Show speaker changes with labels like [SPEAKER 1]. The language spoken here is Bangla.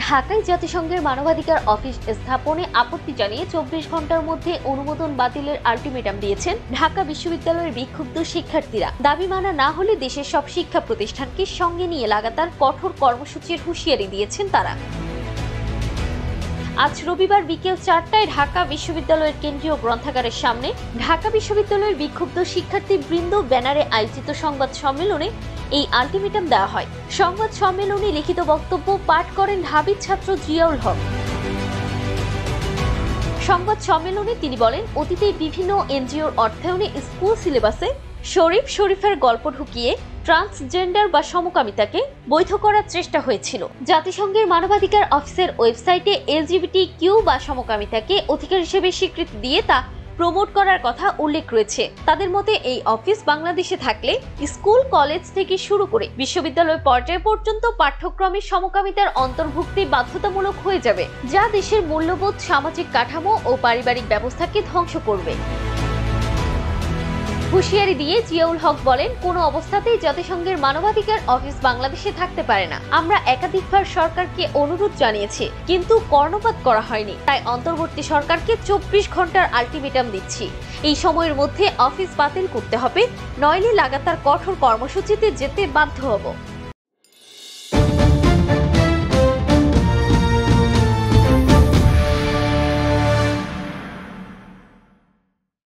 [SPEAKER 1] ঢাকায় জাতিসংঘের মানবাধিকার অফিস স্থাপনে আপত্তি জানিয়ে 24 ঘন্টার মধ্যে অনুমোদন বাতিলের আলটিমেটাম দিয়েছেন ঢাকা বিশ্ববিদ্যালয়ের বিক্ষুব্ধ শিক্ষার্থীরা। দাবি মানা না হলে দেশের সব শিক্ষা প্রতিষ্ঠানকে সঙ্গে নিয়ে লাগাতার কঠোর কর্মসূচির হুঁশিয়ারি দিয়েছেন তারা। আজ রবিবার বিকেল 4টায় ঢাকা বিশ্ববিদ্যালয়ের কেন্দ্রীয় গ্রন্থাগারের সামনে ঢাকা বিশ্ববিদ্যালয়ের বিক্ষুব্ধ শিক্ষার্থী বৃন্দ ব্যানারে আয়োজিত সংবাদ সম্মেলনে এই আলটিমেটাম দেওয়া হয়। সংবাদ সম্মেলনে লিখিত বক্তব্য পাঠ করেন ঢাবির ছাত্র জিয়াউল হক। সংবাদ সম্মেলনে তিনি বলেন, অতীতে বিভিন্ন এনজিওর অর্থায়নে স্কুল সিলেবাসে শরীফের গল্প ঢুকিয়ে ট্রান্সজেন্ডার বা সমকামিতাকে বৈধ করার চেষ্টা হয়েছিল। জাতিসংঘের মানবাধিকার অফিসের ওয়েবসাইটে LGBTQ বা সমকামিতাকে অধিকার হিসেবে স্বীকৃতি দিয়ে তা প্রমোট করার কথা উল্লেখ রয়েছে। তাদের মতে এই অফিস বাংলাদেশে থাকলে স্কুল কলেজ থেকে শুরু করে বিশ্ববিদ্যালয় পর্যায় পর্যন্ত পাঠ্যক্রমে সমকামিতার অন্তর্ভুক্তি বাধ্যতামূলক হয়ে যাবে, যা দেশের মূল্যবোধ, সামাজিক কাঠামো ও পারিবারিক ব্যবস্থাকে ধ্বংস করবে। হুঁশিয়ারি দিয়ে জিয়াউল হক বলেন, কোনো অবস্থাতেই জাতিসংঘের মানবাধিকার অফিস বাংলাদেশে থাকতে পারে না। আমরা একাধিকবার সরকারকে অনুরোধ জানিয়েছি, কিন্তু কর্ণপাত করা হয়নি। তাই অন্তর্বর্তী সরকারকে 24 ঘন্টার আলটিমেটাম দিচ্ছি। এই সময়ের মধ্যে অফিস বাতিল করতে হবে, নইলে লাগাতার কঠোর কর্মসূচিতে যেতে বাধ্য হব।